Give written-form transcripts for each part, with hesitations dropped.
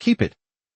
Keep it,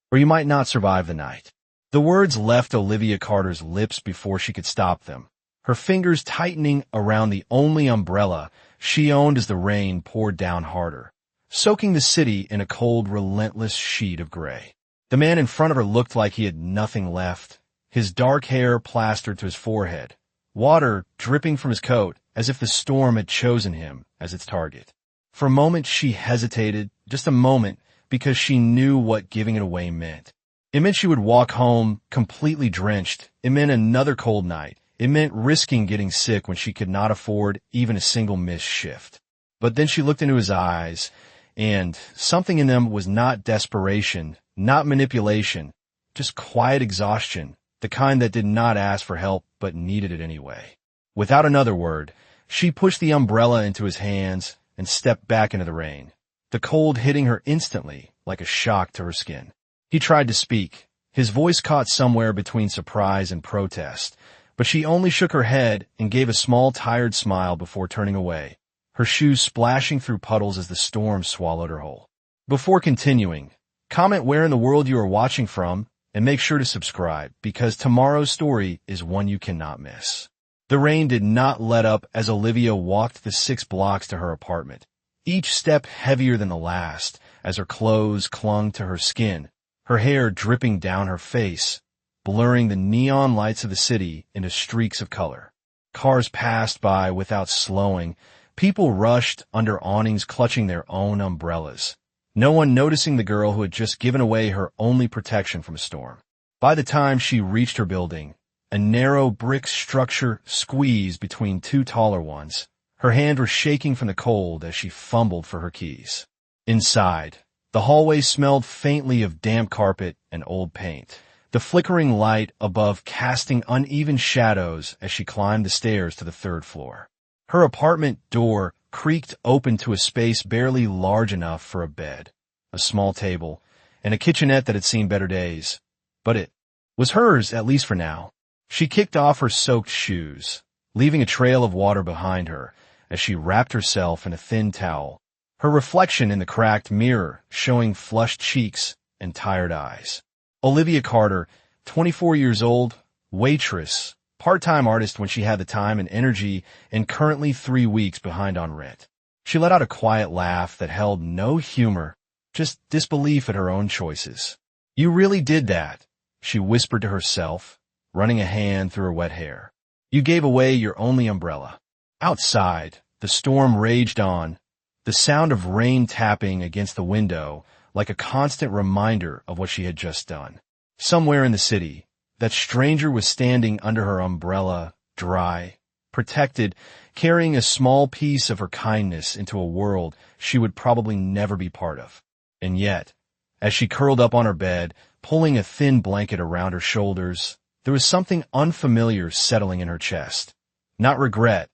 or you might not survive the night." The words left Olivia Carter's lips before she could stop them, her fingers tightening around the only umbrella she owned as the rain poured down harder, soaking the city in a cold, relentless sheet of gray. The man in front of her looked like he had nothing left, his dark hair plastered to his forehead, water dripping from his coat as if the storm had chosen him as its target. For a moment she hesitated, just a moment, because she knew what giving it away meant. It meant she would walk home completely drenched. It meant another cold night. It meant risking getting sick when she could not afford even a single missed shift. But then she looked into his eyes, and something in them was not desperation, not manipulation, just quiet exhaustion, the kind that did not ask for help but needed it anyway. Without another word, she pushed the umbrella into his hands and stepped back into the rain, the cold hitting her instantly like a shock to her skin. He tried to speak. His voice caught somewhere between surprise and protest, but she only shook her head and gave a small, tired smile before turning away, her shoes splashing through puddles as the storm swallowed her whole. Before continuing, comment where in the world you are watching from, and make sure to subscribe, because tomorrow's story is one you cannot miss. The rain did not let up as Olivia walked the 6 blocks to her apartment, each step heavier than the last as her clothes clung to her skin, her hair dripping down her face, blurring the neon lights of the city into streaks of color. Cars passed by without slowing. People rushed under awnings clutching their own umbrellas, no one noticing the girl who had just given away her only protection from a storm. By the time she reached her building, a narrow brick structure squeezed between 2 taller ones, her hand was shaking from the cold as she fumbled for her keys. Inside, the hallway smelled faintly of damp carpet and old paint, the flickering light above casting uneven shadows as she climbed the stairs to the 3rd floor. Her apartment door creaked open to a space barely large enough for a bed, a small table, and a kitchenette that had seen better days. But it was hers, at least for now. She kicked off her soaked shoes, leaving a trail of water behind her as she wrapped herself in a thin towel, her reflection in the cracked mirror showing flushed cheeks and tired eyes. Olivia Carter, 24 years old, waitress, part-time artist when she had the time and energy, and currently 3 weeks behind on rent. She let out a quiet laugh that held no humor, just disbelief at her own choices. "You really did that," she whispered to herself, running a hand through her wet hair. "You gave away your only umbrella." Outside, the storm raged on, the sound of rain tapping against the window like a constant reminder of what she had just done. Somewhere in the city, that stranger was standing under her umbrella, dry, protected, carrying a small piece of her kindness into a world she would probably never be part of. And yet, as she curled up on her bed, pulling a thin blanket around her shoulders, there was something unfamiliar settling in her chest. Not regret,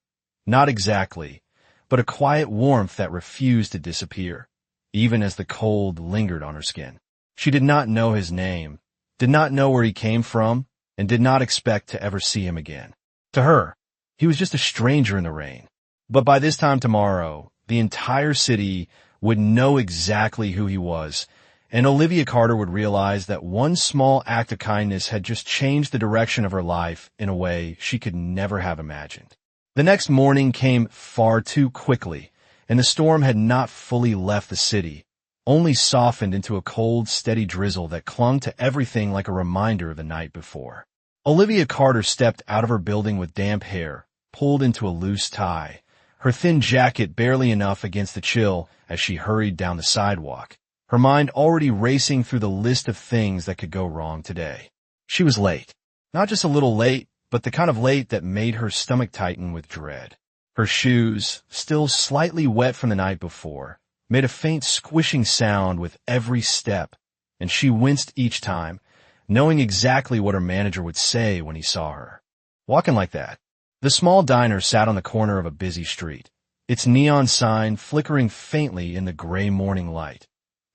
not exactly, but a quiet warmth that refused to disappear, even as the cold lingered on her skin. She did not know his name, did not know where he came from, and did not expect to ever see him again. To her, he was just a stranger in the rain. But by this time tomorrow, the entire city would know exactly who he was, and Olivia Carter would realize that one small act of kindness had just changed the direction of her life in a way she could never have imagined. The next morning came far too quickly, and the storm had not fully left the city, only softened into a cold, steady drizzle that clung to everything like a reminder of the night before. Olivia Carter stepped out of her building with damp hair, pulled into a loose tie, her thin jacket barely enough against the chill as she hurried down the sidewalk, her mind already racing through the list of things that could go wrong today. She was late. Not just a little late, but the kind of late that made her stomach tighten with dread. Her shoes, still slightly wet from the night before, made a faint squishing sound with every step, and she winced each time, knowing exactly what her manager would say when he saw her. Walking like that. The small diner sat on the corner of a busy street, its neon sign flickering faintly in the gray morning light.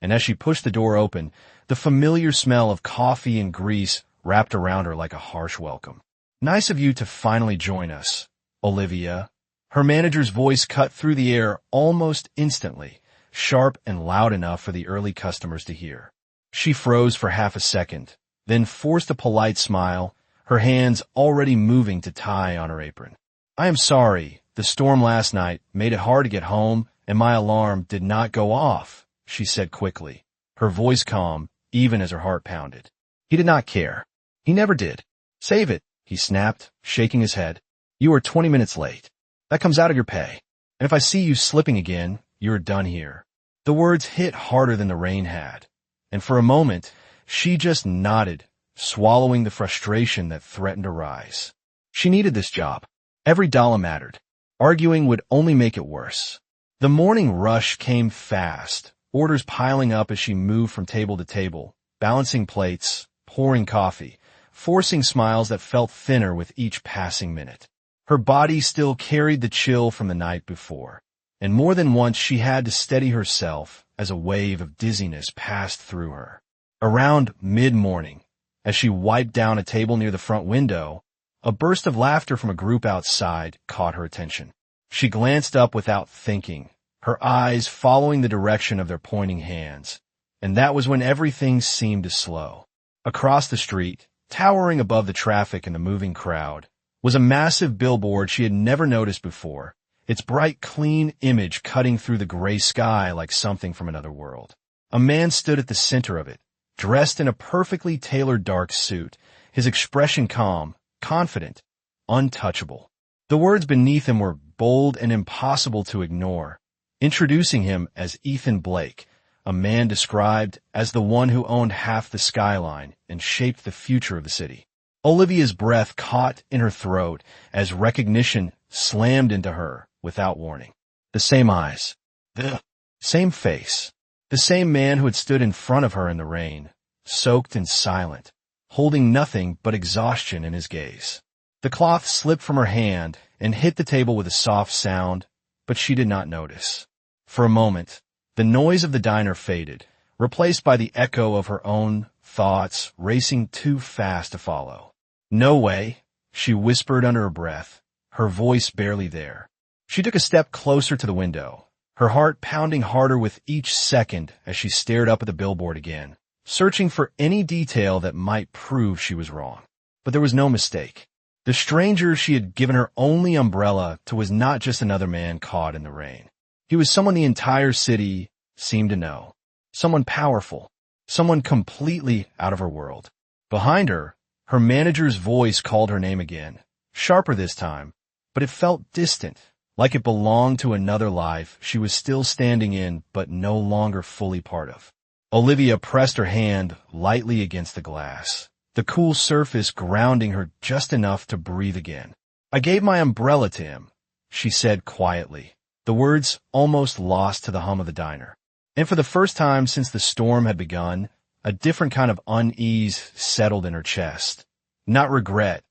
And as she pushed the door open, the familiar smell of coffee and grease wrapped around her like a harsh welcome. "Nice of you to finally join us, Olivia." Her manager's voice cut through the air almost instantly, sharp and loud enough for the early customers to hear. She froze for half a second, then forced a polite smile, her hands already moving to tie on her apron. "I am sorry. The storm last night made it hard to get home, and my alarm did not go off," she said quickly, her voice calm, even as her heart pounded. He did not care. He never did. "Save it," he snapped, shaking his head. "You are 20 minutes late. That comes out of your pay. And if I see you slipping again, you're done here." The words hit harder than the rain had, and for a moment, she just nodded, swallowing the frustration that threatened to rise. She needed this job. Every dollar mattered. Arguing would only make it worse. The morning rush came fast, orders piling up as she moved from table to table, balancing plates, pouring coffee, forcing smiles that felt thinner with each passing minute. Her body still carried the chill from the night before, and more than once she had to steady herself as a wave of dizziness passed through her. Around mid-morning, as she wiped down a table near the front window, a burst of laughter from a group outside caught her attention. She glanced up without thinking, her eyes following the direction of their pointing hands, and that was when everything seemed to slow. Across the street, towering above the traffic and the moving crowd, was a massive billboard she had never noticed before, its bright, clean image cutting through the gray sky like something from another world. A man stood at the center of it, dressed in a perfectly tailored dark suit, his expression calm, confident, untouchable. The words beneath him were bold and impossible to ignore, introducing him as Ethan Blake, a man described as the one who owned half the skyline and shaped the future of the city. Olivia's breath caught in her throat as recognition slammed into her without warning. The same eyes, the same face, the same man who had stood in front of her in the rain, soaked and silent, holding nothing but exhaustion in his gaze. The cloth slipped from her hand and hit the table with a soft sound, but she did not notice. For a moment, the noise of the diner faded, replaced by the echo of her own thoughts racing too fast to follow. "No way," she whispered under her breath, her voice barely there. She took a step closer to the window, her heart pounding harder with each second as she stared up at the billboard again, searching for any detail that might prove she was wrong. But there was no mistake. The stranger she had given her only umbrella to was not just another man caught in the rain. He was someone the entire city seemed to know. Someone powerful. Someone completely out of her world. Behind her, her manager's voice called her name again, sharper this time, but it felt distant, like it belonged to another life she was still standing in but no longer fully part of. Olivia pressed her hand lightly against the glass, the cool surface grounding her just enough to breathe again. "I gave my umbrella to him," she said quietly, the words almost lost to the hum of the diner. And for the first time since the storm had begun, a different kind of unease settled in her chest. Not regret,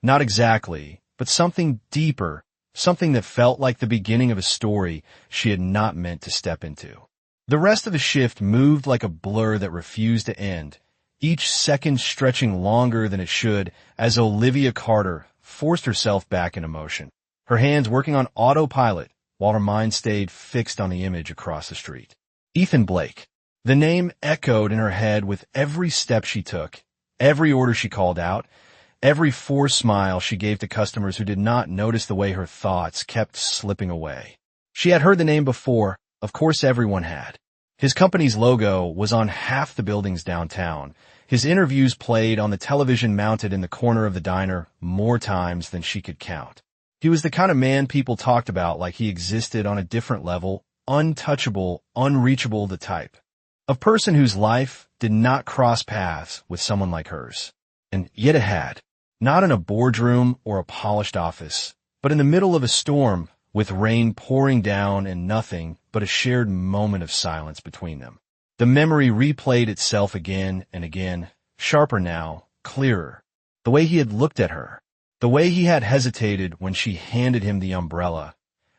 not exactly, but something deeper, something that felt like the beginning of a story she had not meant to step into. The rest of the shift moved like a blur that refused to end, each second stretching longer than it should as Olivia Carter forced herself back into motion, her hands working on autopilot while her mind stayed fixed on the image across the street. Ethan Blake. The name echoed in her head with every step she took, every order she called out, every forced smile she gave to customers who did not notice the way her thoughts kept slipping away. She had heard the name before, of course everyone had. His company's logo was on half the buildings downtown. His interviews played on the television mounted in the corner of the diner more times than she could count. He was the kind of man people talked about like he existed on a different level, untouchable, unreachable the type. A person whose life did not cross paths with someone like hers. And yet it had. Not in a boardroom or a polished office, but in the middle of a storm, with rain pouring down and nothing but a shared moment of silence between them. The memory replayed itself again and again, sharper now, clearer. The way he had looked at her. The way he had hesitated when she handed him the umbrella,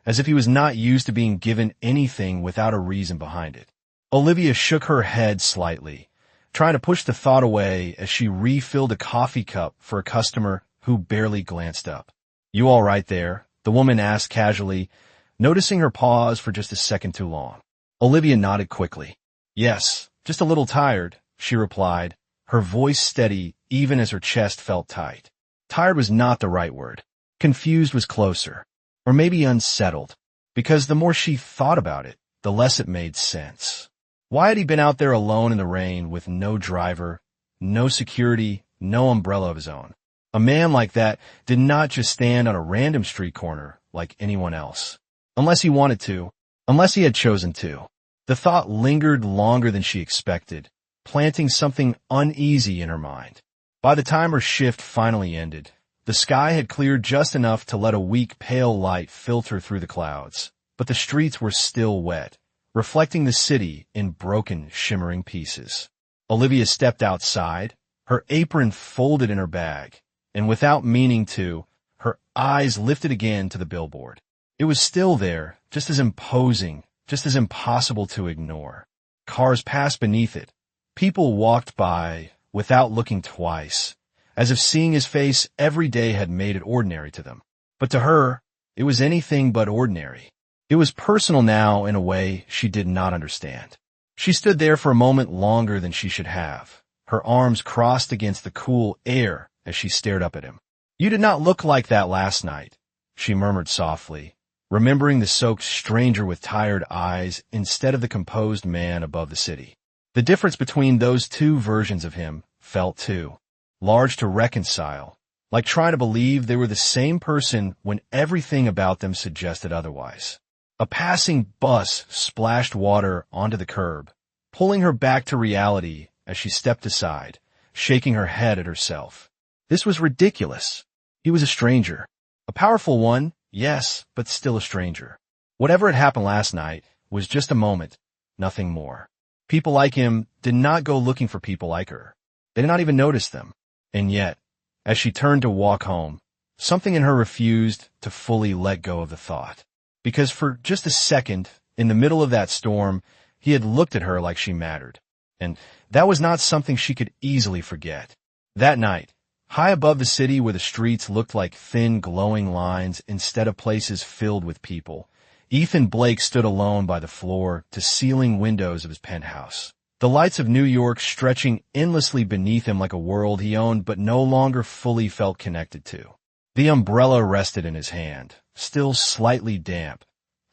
as if he was not used to being given anything without a reason behind it. Olivia shook her head slightly, trying to push the thought away as she refilled a coffee cup for a customer who barely glanced up. "You all right there?" the woman asked casually, noticing her pause for just a second too long. Olivia nodded quickly. "Yes, just a little tired, she replied, her voice steady even as her chest felt tight. Tired was not the right word. Confused was closer. Or maybe unsettled. Because the more she thought about it, the less it made sense. Why had he been out there alone in the rain with no driver, no security, no umbrella of his own? A man like that did not just stand on a random street corner like anyone else. Unless he wanted to. Unless he had chosen to. The thought lingered longer than she expected, planting something uneasy in her mind. By the time her shift finally ended, the sky had cleared just enough to let a weak, pale light filter through the clouds, but the streets were still wet, reflecting the city in broken, shimmering pieces. Olivia stepped outside, her apron folded in her bag, and without meaning to, her eyes lifted again to the billboard. It was still there, just as imposing, just as impossible to ignore. Cars passed beneath it. People walked by without looking twice, as if seeing his face every day had made it ordinary to them. But to her, it was anything but ordinary. It was personal now in a way she did not understand. She stood there for a moment longer than she should have, her arms crossed against the cool air as she stared up at him. "You did not look like that last night," she murmured softly, remembering the soaked stranger with tired eyes instead of the composed man above the city. The difference between those two versions of him felt too large to reconcile, like trying to believe they were the same person when everything about them suggested otherwise. A passing bus splashed water onto the curb, pulling her back to reality as she stepped aside, shaking her head at herself. This was ridiculous. He was a stranger. A powerful one, yes, but still a stranger. Whatever had happened last night was just a moment, nothing more. People like him did not go looking for people like her. They did not even notice them. And yet, as she turned to walk home, something in her refused to fully let go of the thought. Because for just a second, in the middle of that storm, he had looked at her like she mattered. And that was not something she could easily forget. That night, high above the city where the streets looked like thin, glowing lines instead of places filled with people, Ethan Blake stood alone by the floor-to-ceiling windows of his penthouse. The lights of New York stretching endlessly beneath him like a world he owned but no longer fully felt connected to. The umbrella rested in his hand, still slightly damp,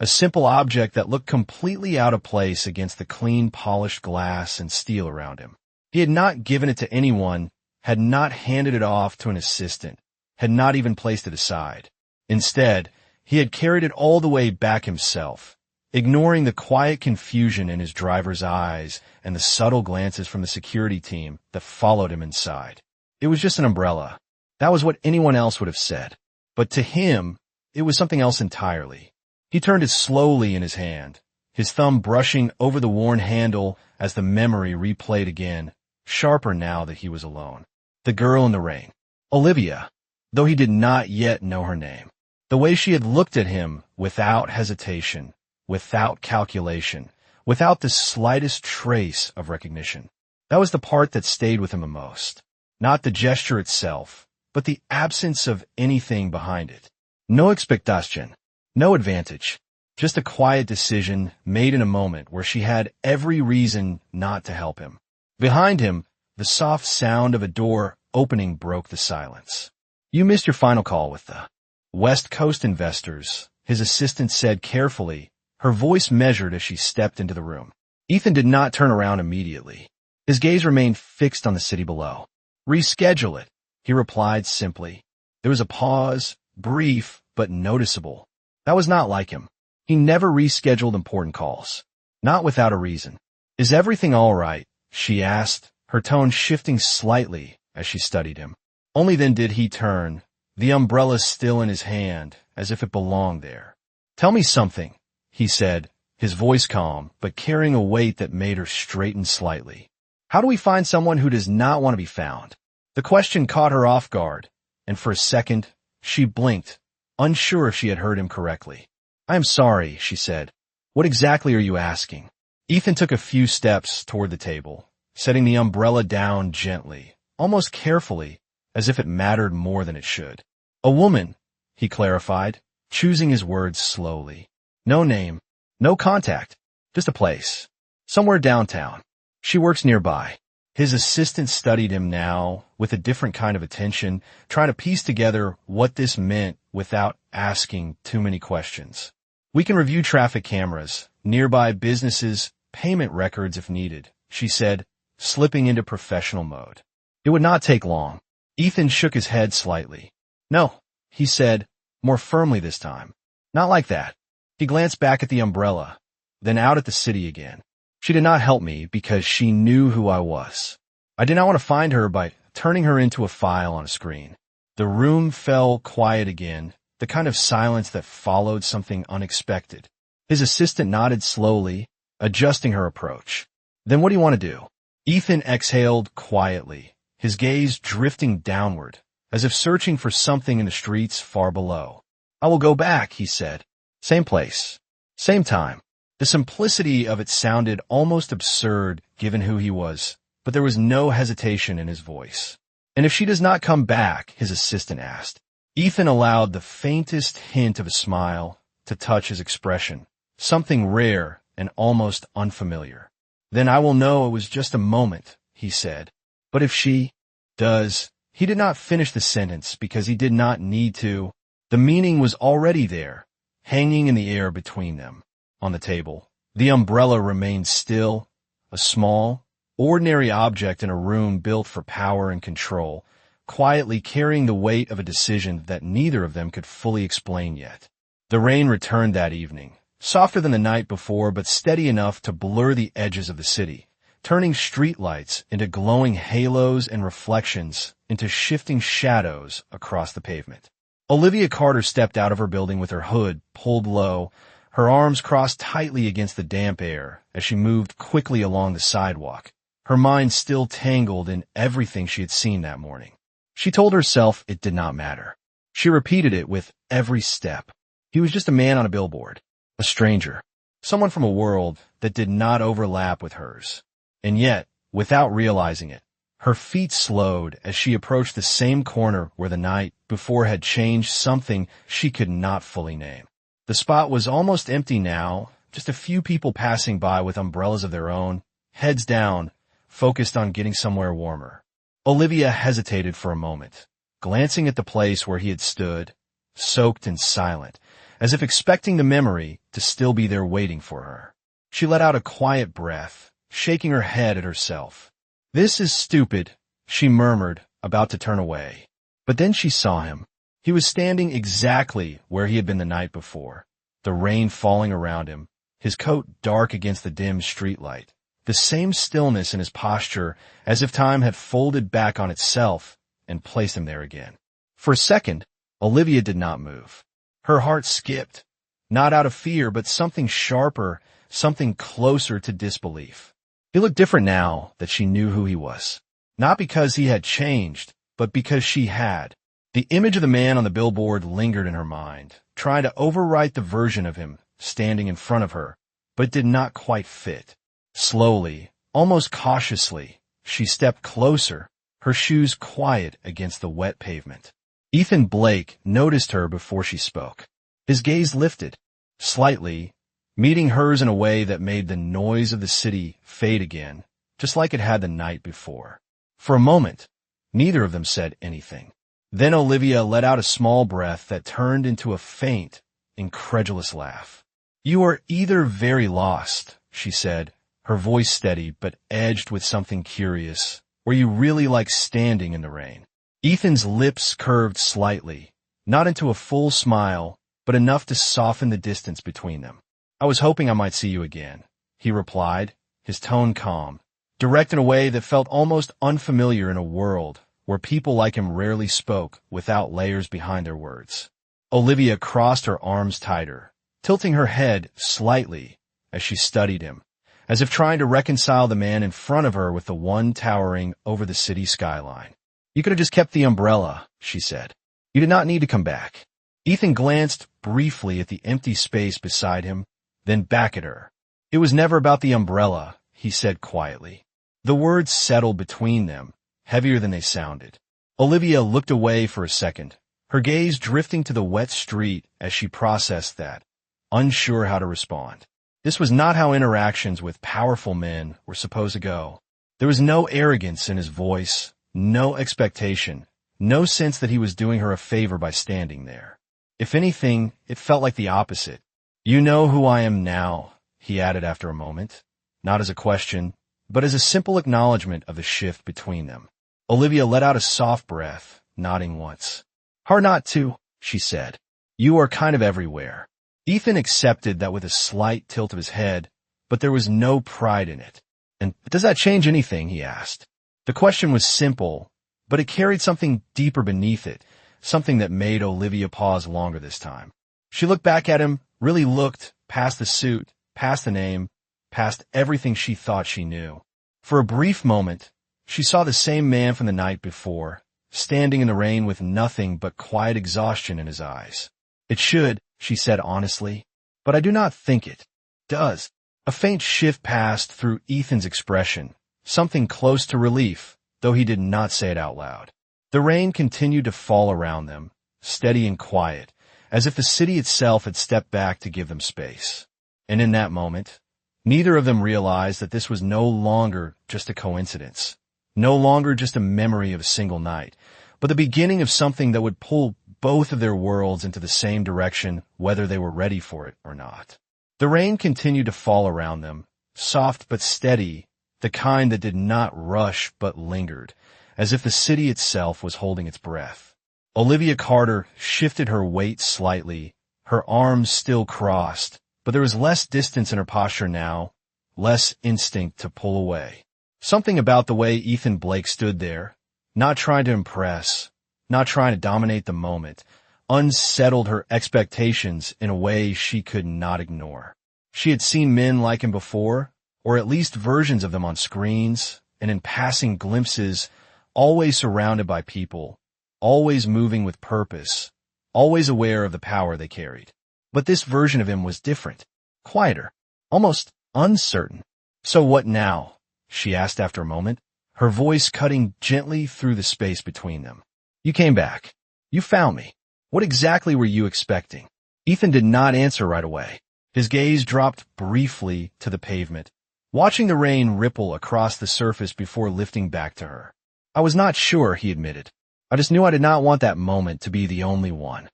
a simple object that looked completely out of place against the clean, polished glass and steel around him. He had not given it to anyone, had not handed it off to an assistant, had not even placed it aside. Instead, he had carried it all the way back himself, ignoring the quiet confusion in his driver's eyes and the subtle glances from the security team that followed him inside. It was just an umbrella. That was what anyone else would have said. But to him, it was something else entirely. He turned it slowly in his hand, his thumb brushing over the worn handle as the memory replayed again, sharper now that he was alone. The girl in the rain. Olivia, though he did not yet know her name. The way she had looked at him without hesitation, without calculation, without the slightest trace of recognition. That was the part that stayed with him the most. Not the gesture itself, but the absence of anything behind it. No expectation, no advantage, just a quiet decision made in a moment where she had every reason not to help him. Behind him, the soft sound of a door opening broke the silence. "You missed your final call with the West Coast investors," his assistant said carefully, her voice measured as she stepped into the room. Ethan did not turn around immediately. His gaze remained fixed on the city below. "Reschedule it," he replied simply. There was a pause, brief but noticeable. That was not like him. He never rescheduled important calls. Not without a reason. "Is everything all right?" she asked, her tone shifting slightly as she studied him. Only then did he turn, the umbrella still in his hand, as if it belonged there. "Tell me something," he said, his voice calm, but carrying a weight that made her straighten slightly. "How do we find someone who does not want to be found?" The question caught her off guard, and for a second, she blinked, unsure if she had heard him correctly. "I am sorry," she said. "What exactly are you asking?" Ethan took a few steps toward the table, setting the umbrella down gently, almost carefully, as if it mattered more than it should. "A woman," he clarified, choosing his words slowly. "No name, no contact, just a place. Somewhere downtown. She works nearby." His assistant studied him now with a different kind of attention, trying to piece together what this meant without asking too many questions. "We can review traffic cameras, nearby businesses, payment records if needed," she said, slipping into professional mode. "It would not take long." Ethan shook his head slightly. "No," he said, more firmly this time. "Not like that." He glanced back at the umbrella, then out at the city again. "She did not help me because she knew who I was. I did not want to find her by turning her into a file on a screen." The room fell quiet again, the kind of silence that followed something unexpected. His assistant nodded slowly, adjusting her approach. "Then what do you want to do?" Ethan exhaled quietly, his gaze drifting downward, as if searching for something in the streets far below. "I will go back," he said. "Same place. Same time." The simplicity of it sounded almost absurd given who he was, but there was no hesitation in his voice. "And if she does not come back?" his assistant asked. Ethan allowed the faintest hint of a smile to touch his expression, something rare and almost unfamiliar. "Then I will know it was just a moment," he said. "But if she does—" He did not finish the sentence because he did not need to. The meaning was already there, hanging in the air between them. On the table, the umbrella remained still, a small, ordinary object in a room built for power and control, quietly carrying the weight of a decision that neither of them could fully explain yet. The rain returned that evening, softer than the night before but steady enough to blur the edges of the city, turning streetlights into glowing halos and reflections into shifting shadows across the pavement. Olivia Carter stepped out of her building with her hood pulled low, her arms crossed tightly against the damp air as she moved quickly along the sidewalk, her mind still tangled in everything she had seen that morning. She told herself it did not matter. She repeated it with every step. He was just a man on a billboard, a stranger, someone from a world that did not overlap with hers. And yet, without realizing it, her feet slowed as she approached the same corner where the night before had changed something she could not fully name. The spot was almost empty now, just a few people passing by with umbrellas of their own, heads down, focused on getting somewhere warmer. Olivia hesitated for a moment, glancing at the place where he had stood, soaked and silent, as if expecting the memory to still be there waiting for her. She let out a quiet breath, shaking her head at herself. "This is stupid," she murmured, about to turn away. But then she saw him. He was standing exactly where he had been the night before, the rain falling around him, his coat dark against the dim streetlight, the same stillness in his posture as if time had folded back on itself and placed him there again. For a second, Olivia did not move. Her heart skipped, not out of fear, but something sharper, something closer to disbelief. He looked different now that she knew who he was. Not because he had changed, but because she had. The image of the man on the billboard lingered in her mind, trying to overwrite the version of him standing in front of her, but did not quite fit. Slowly, almost cautiously, she stepped closer, her shoes quiet against the wet pavement. Ethan Blake noticed her before she spoke. His gaze lifted, slightly, meeting hers in a way that made the noise of the city fade again, just like it had the night before. For a moment, neither of them said anything. Then Olivia let out a small breath that turned into a faint, incredulous laugh. "You are either very lost," she said, her voice steady but edged with something curious, "or you really like standing in the rain." Ethan's lips curved slightly, not into a full smile, but enough to soften the distance between them. "I was hoping I might see you again," he replied, his tone calm, direct in a way that felt almost unfamiliar in a world where people like him rarely spoke without layers behind their words. Olivia crossed her arms tighter, tilting her head slightly as she studied him, as if trying to reconcile the man in front of her with the one towering over the city skyline. "You could have just kept the umbrella," she said. "You did not need to come back." Ethan glanced briefly at the empty space beside him, then back at her. "It was never about the umbrella," he said quietly. The words settled between them, heavier than they sounded. Olivia looked away for a second, her gaze drifting to the wet street as she processed that, unsure how to respond. This was not how interactions with powerful men were supposed to go. There was no arrogance in his voice, no expectation, no sense that he was doing her a favor by standing there. If anything, it felt like the opposite. "You know who I am now," he added after a moment, not as a question, but as a simple acknowledgement of the shift between them. Olivia let out a soft breath, nodding once. "Hard not to," she said. "You are kind of everywhere." Ethan accepted that with a slight tilt of his head, but there was no pride in it. "And does that change anything?" he asked. The question was simple, but it carried something deeper beneath it, something that made Olivia pause longer this time. She looked back at him, really looked, past the suit, past the name, past everything she thought she knew. For a brief moment, she saw the same man from the night before, standing in the rain with nothing but quiet exhaustion in his eyes. "It should," she said honestly, "but I do not think it does." A faint shift passed through Ethan's expression, something close to relief, though he did not say it out loud. The rain continued to fall around them, steady and quiet, as if the city itself had stepped back to give them space. And in that moment, neither of them realized that this was no longer just a coincidence, no longer just a memory of a single night, but the beginning of something that would pull both of their worlds into the same direction, whether they were ready for it or not. The rain continued to fall around them, soft but steady, the kind that did not rush but lingered, as if the city itself was holding its breath. Olivia Carter shifted her weight slightly, her arms still crossed, but there was less distance in her posture now, less instinct to pull away. Something about the way Ethan Blake stood there, not trying to impress, not trying to dominate the moment, unsettled her expectations in a way she could not ignore. She had seen men like him before, or at least versions of them on screens, and in passing glimpses, always surrounded by people, always moving with purpose, always aware of the power they carried. But this version of him was different, quieter, almost uncertain. "So what now?" she asked after a moment, her voice cutting gently through the space between them. "You came back. You found me. What exactly were you expecting?" Ethan did not answer right away. His gaze dropped briefly to the pavement, watching the rain ripple across the surface before lifting back to her. "I was not sure," he admitted. "I just knew I did not want that moment to be the only one."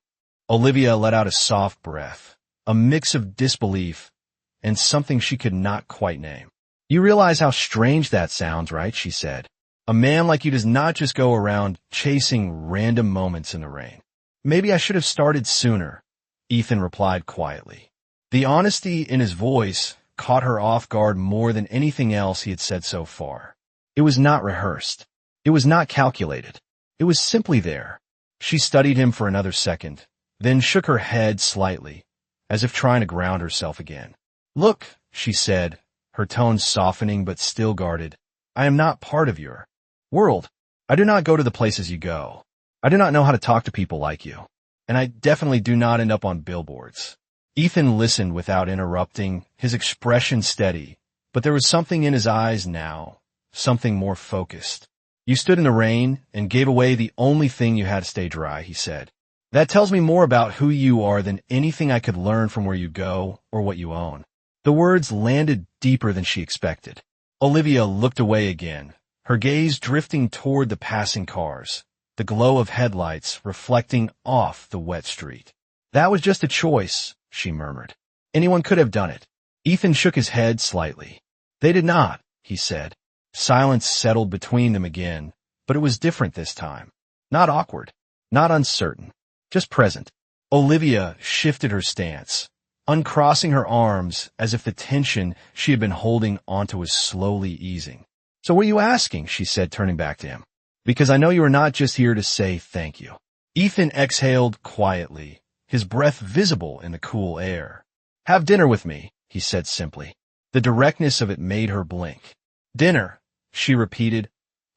Olivia let out a soft breath, a mix of disbelief and something she could not quite name. "You realize how strange that sounds, right?" she said. "A man like you does not just go around chasing random moments in the rain." "Maybe I should have started sooner," Ethan replied quietly. The honesty in his voice caught her off guard more than anything else he had said so far. It was not rehearsed. It was not calculated. It was simply there. She studied him for another second, then shook her head slightly, as if trying to ground herself again. "Look," she said, her tone softening but still guarded, "I am not part of your world. I do not go to the places you go. I do not know how to talk to people like you. And I definitely do not end up on billboards." Ethan listened without interrupting, his expression steady, but there was something in his eyes now, something more focused. "You stood in the rain and gave away the only thing you had to stay dry," he said. "That tells me more about who you are than anything I could learn from where you go or what you own." The words landed deeper than she expected. Olivia looked away again, her gaze drifting toward the passing cars, the glow of headlights reflecting off the wet street. "That was just a choice," she murmured. "Anyone could have done it." Ethan shook his head slightly. "They did not," he said. Silence settled between them again, but it was different this time. Not awkward, not uncertain, just present. Olivia shifted her stance, uncrossing her arms as if the tension she had been holding onto was slowly easing. "So what are you asking?" she said, turning back to him. "Because I know you are not just here to say thank you." Ethan exhaled quietly, his breath visible in the cool air. "Have dinner with me," he said simply. The directness of it made her blink. "Dinner," she repeated,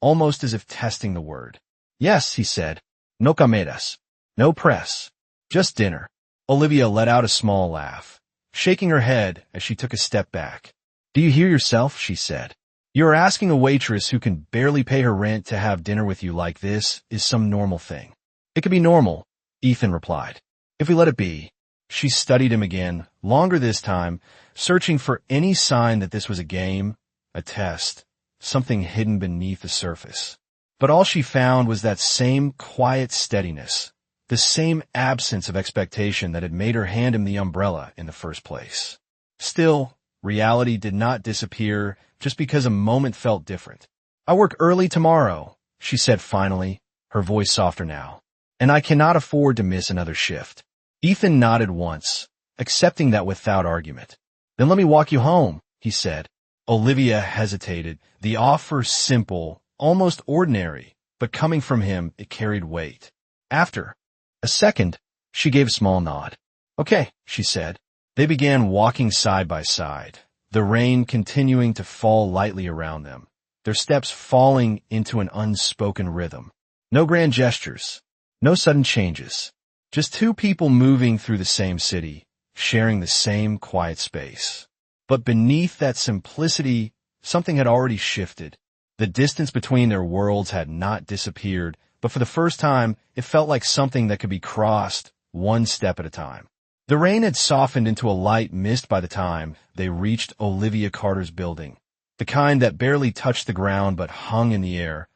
almost as if testing the word. "Yes," he said. "No comedas. No press. Just dinner." Olivia let out a small laugh, shaking her head as she took a step back. "Do you hear yourself?" she said. "You are asking a waitress who can barely pay her rent to have dinner with you like this is some normal thing." "It could be normal," Ethan replied, "if we let it be." She studied him again, longer this time, searching for any sign that this was a game, a test, something hidden beneath the surface. But all she found was that same quiet steadiness, the same absence of expectation that had made her hand him the umbrella in the first place. Still, reality did not disappear just because a moment felt different. "I work early tomorrow," she said finally, her voice softer now, "and I cannot afford to miss another shift." Ethan nodded once, accepting that without argument. "Then let me walk you home," he said. Olivia hesitated, the offer simple, almost ordinary, but coming from him, it carried weight. After a second, she gave a small nod. "Okay," she said. They began walking side by side, the rain continuing to fall lightly around them, their steps falling into an unspoken rhythm. No grand gestures, no sudden changes, just two people moving through the same city, sharing the same quiet space. But beneath that simplicity, something had already shifted. The distance between their worlds had not disappeared, but for the first time, it felt like something that could be crossed one step at a time. The rain had softened into a light mist by the time they reached Olivia Carter's building, the kind that barely touched the ground but hung in the air,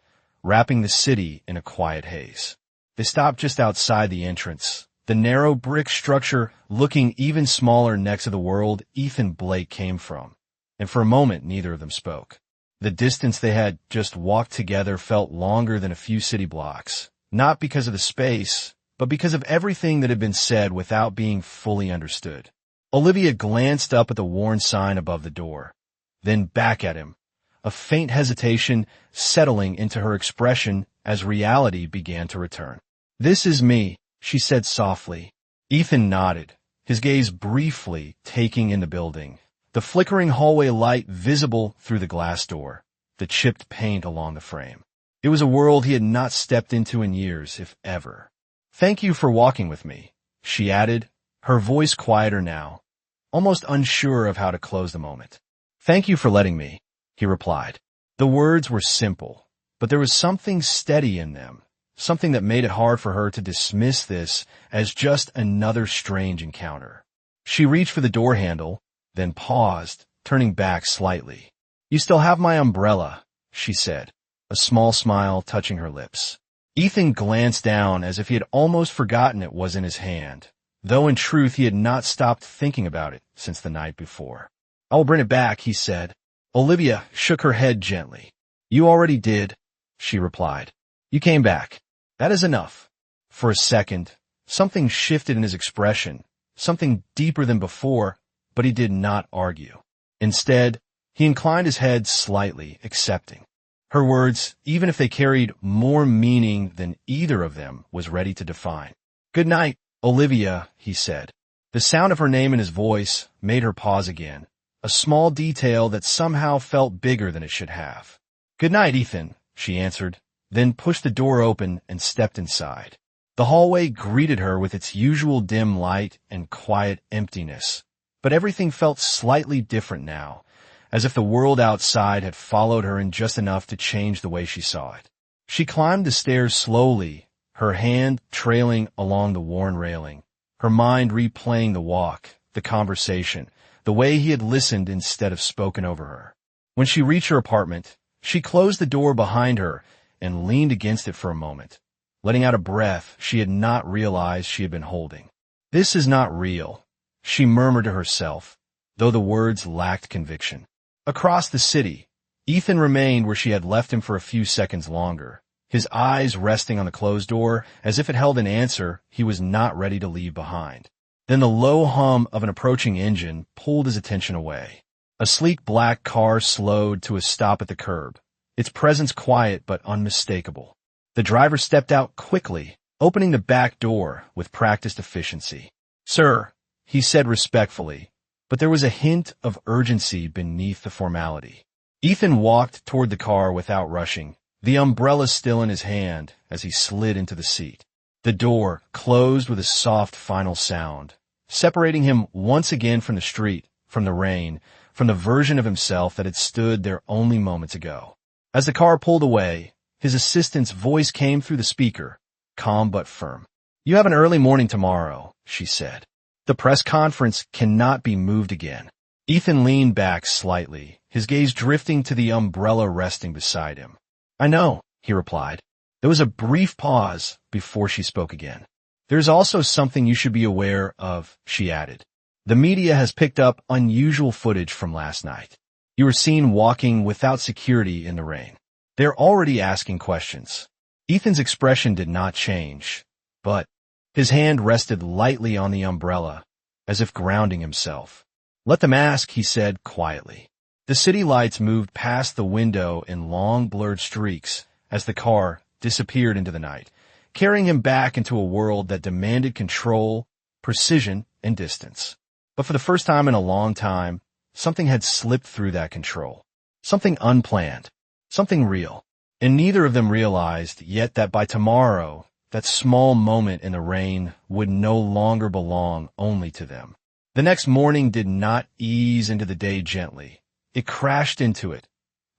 wrapping the city in a quiet haze. They stopped just outside the entrance, the narrow brick structure looking even smaller next to the world Ethan Blake came from, and for a moment neither of them spoke. The distance they had just walked together felt longer than a few city blocks, not because of the space, but because of everything that had been said without being fully understood. Olivia glanced up at the worn sign above the door, then back at him, a faint hesitation settling into her expression as reality began to return. "This is me," she said softly. Ethan nodded, his gaze briefly taking in the building, the flickering hallway light visible through the glass door, the chipped paint along the frame. It was a world he had not stepped into in years, if ever. "Thank you for walking with me," she added, her voice quieter now, almost unsure of how to close the moment. "Thank you for letting me," he replied. The words were simple, but there was something steady in them, something that made it hard for her to dismiss this as just another strange encounter. She reached for the door handle, then paused, turning back slightly. "You still have my umbrella," she said, a small smile touching her lips. Ethan glanced down as if he had almost forgotten it was in his hand, though in truth he had not stopped thinking about it since the night before. "I will bring it back," he said. Olivia shook her head gently. "You already did," she replied. "You came back. That is enough." For a second, something shifted in his expression, something deeper than before, but he did not argue. Instead, he inclined his head slightly, accepting. Her words, even if they carried more meaning than either of them was ready to define. "Good night, Olivia," he said. The sound of her name in his voice made her pause again, a small detail that somehow felt bigger than it should have. "Good night, Ethan," she answered, then pushed the door open and stepped inside. The hallway greeted her with its usual dim light and quiet emptiness, but everything felt slightly different now, as if the world outside had followed her in just enough to change the way she saw it. She climbed the stairs slowly, her hand trailing along the worn railing, her mind replaying the walk, the conversation, the way he had listened instead of spoken over her. When she reached her apartment, she closed the door behind her and leaned against it for a moment, letting out a breath she had not realized she had been holding. "This is not real," she murmured to herself, though the words lacked conviction. Across the city, Ethan remained where she had left him for a few seconds longer, his eyes resting on the closed door as if it held an answer he was not ready to leave behind. Then the low hum of an approaching engine pulled his attention away. A sleek black car slowed to a stop at the curb, its presence quiet but unmistakable. The driver stepped out quickly, opening the back door with practiced efficiency. "Sir," he said respectfully, but there was a hint of urgency beneath the formality. Ethan walked toward the car without rushing, the umbrella still in his hand as he slid into the seat. The door closed with a soft final sound, separating him once again from the street, from the rain, from the version of himself that had stood there only moments ago. As the car pulled away, his assistant's voice came through the speaker, calm but firm. "You have an early morning tomorrow," she said. "The press conference cannot be moved again." Ethan leaned back slightly, his gaze drifting to the umbrella resting beside him. "I know," he replied. There was a brief pause before she spoke again. "There's also something you should be aware of," she added. "The media has picked up unusual footage from last night. You were seen walking without security in the rain. They're already asking questions." Ethan's expression did not change, but his hand rested lightly on the umbrella, as if grounding himself. "Let them ask," he said quietly. The city lights moved past the window in long blurred streaks as the car disappeared into the night, carrying him back into a world that demanded control, precision, and distance. But for the first time in a long time, something had slipped through that control. Something unplanned. Something real. And neither of them realized yet that by tomorrow, that small moment in the rain would no longer belong only to them. The next morning did not ease into the day gently. It crashed into it,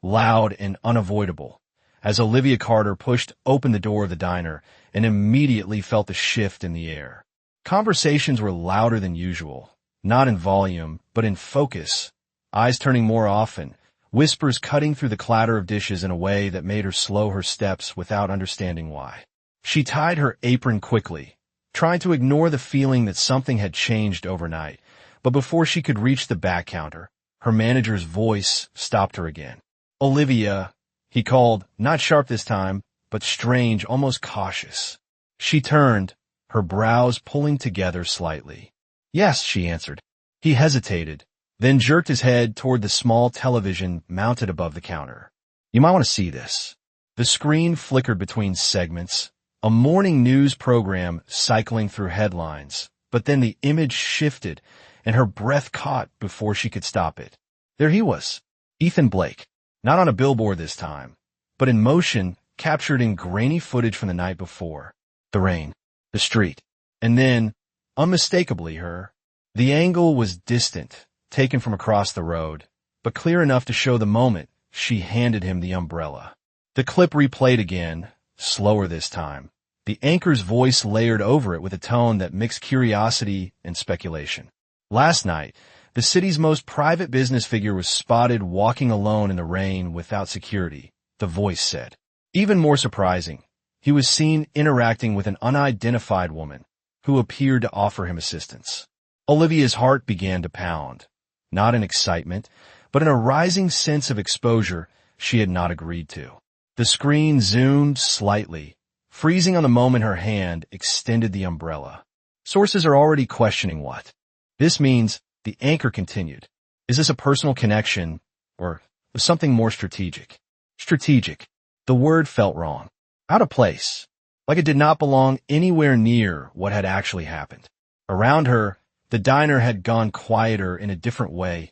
loud and unavoidable, as Olivia Carter pushed open the door of the diner and immediately felt the shift in the air. Conversations were louder than usual, not in volume, but in focus, eyes turning more often, whispers cutting through the clatter of dishes in a way that made her slow her steps without understanding why. She tied her apron quickly, trying to ignore the feeling that something had changed overnight, but before she could reach the back counter, her manager's voice stopped her again. "Olivia," he called, not sharp this time, but strange, almost cautious. She turned, her brows pulling together slightly. "Yes," she answered. He hesitated, then jerked his head toward the small television mounted above the counter. "You might want to see this." The screen flickered between segments, a morning news program cycling through headlines, but then the image shifted and her breath caught before she could stop it. There he was, Ethan Blake, not on a billboard this time, but in motion, captured in grainy footage from the night before. The rain, the street, and then, unmistakably her. The angle was distant, taken from across the road, but clear enough to show the moment she handed him the umbrella. The clip replayed again, slower this time, the anchor's voice layered over it with a tone that mixed curiosity and speculation. Last night, the city's most private business figure was spotted walking alone in the rain without security, the voice said. Even more surprising, he was seen interacting with an unidentified woman who appeared to offer him assistance. Olivia's heart began to pound, not in excitement, but in a rising sense of exposure she had not agreed to. The screen zoomed slightly, freezing on the moment her hand extended the umbrella. Sources are already questioning what. This means, the anchor continued. Is this a personal connection, or something more strategic? Strategic. The word felt wrong. Out of place. Like it did not belong anywhere near what had actually happened. Around her, the diner had gone quieter in a different way,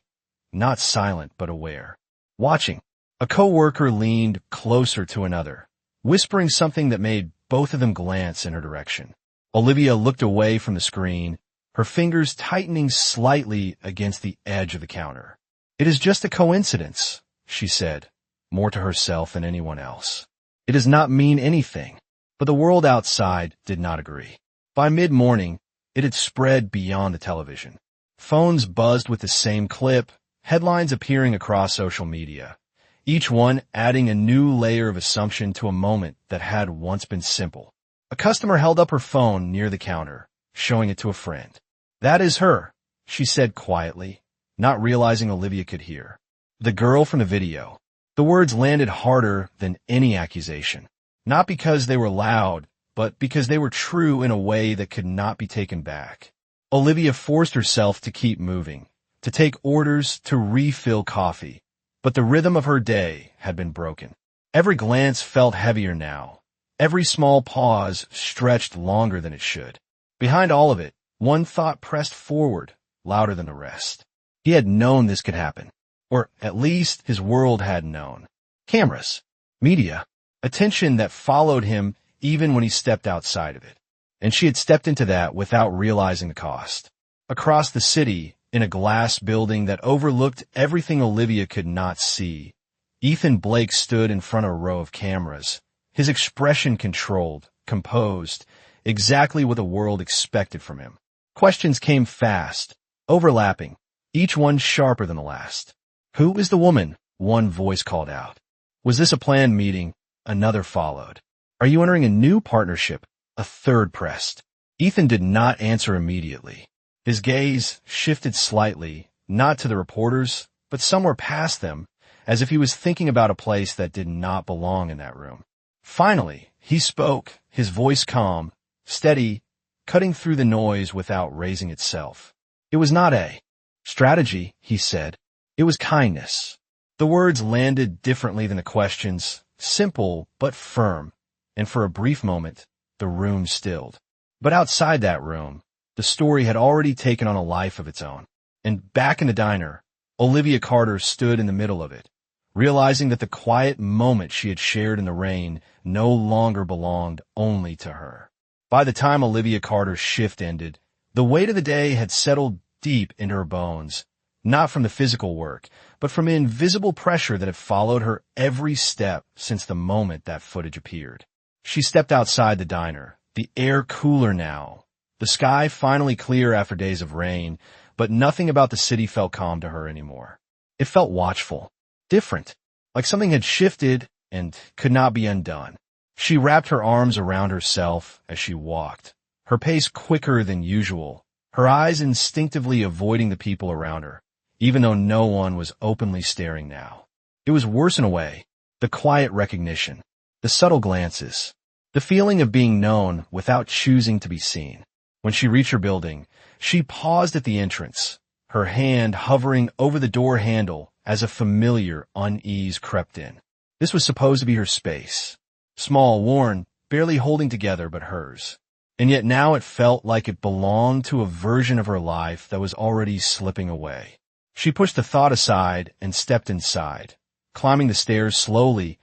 not silent but aware. Watching, a coworker leaned closer to another, whispering something that made both of them glance in her direction. Olivia looked away from the screen, her fingers tightening slightly against the edge of the counter. "It is just a coincidence," she said, more to herself than anyone else. "It does not mean anything." But the world outside did not agree. By mid-morning, it had spread beyond the television. Phones buzzed with the same clip, headlines appearing across social media, each one adding a new layer of assumption to a moment that had once been simple. A customer held up her phone near the counter, showing it to a friend. "That is her," she said quietly, not realizing Olivia could hear. "The girl from the video." The words landed harder than any accusation, not because they were loud, but because they were true in a way that could not be taken back. Olivia forced herself to keep moving, to take orders, to refill coffee, but the rhythm of her day had been broken. Every glance felt heavier now. Every small pause stretched longer than it should. Behind all of it, one thought pressed forward, louder than the rest. He had known this could happen, or at least his world had known. Cameras, media, attention that followed him even when he stepped outside of it. And she had stepped into that without realizing the cost. Across the city, in a glass building that overlooked everything Olivia could not see, Ethan Blake stood in front of a row of cameras, his expression controlled, composed, exactly what the world expected from him. Questions came fast, overlapping, each one sharper than the last. "Who is the woman?" one voice called out. "Was this a planned meeting?" Another followed. "Are you entering a new partnership?" A third pressed. Ethan did not answer immediately. His gaze shifted slightly, not to the reporters, but somewhere past them, as if he was thinking about a place that did not belong in that room. Finally, he spoke, his voice calm, steady, cutting through the noise without raising itself. "It was not a strategy," he said. "It was kindness." The words landed differently than the questions, simple but firm, and for a brief moment, the room stilled. But outside that room, the story had already taken on a life of its own. And back in the diner, Olivia Carter stood in the middle of it, realizing that the quiet moment she had shared in the rain no longer belonged only to her. By the time Olivia Carter's shift ended, the weight of the day had settled deep into her bones, not from the physical work, but from the invisible pressure that had followed her every step since the moment that footage appeared. She stepped outside the diner, the air cooler now, the sky finally clear after days of rain, but nothing about the city felt calm to her anymore. It felt watchful, different, like something had shifted and could not be undone. She wrapped her arms around herself as she walked, her pace quicker than usual, her eyes instinctively avoiding the people around her, even though no one was openly staring now. It was worse in a way, the quiet recognition, the subtle glances, the feeling of being known without choosing to be seen. When she reached her building, she paused at the entrance, her hand hovering over the door handle as a familiar unease crept in. This was supposed to be her space, small, worn, barely holding together but hers. And yet now it felt like it belonged to a version of her life that was already slipping away. She pushed the thought aside and stepped inside, climbing the stairs slowly,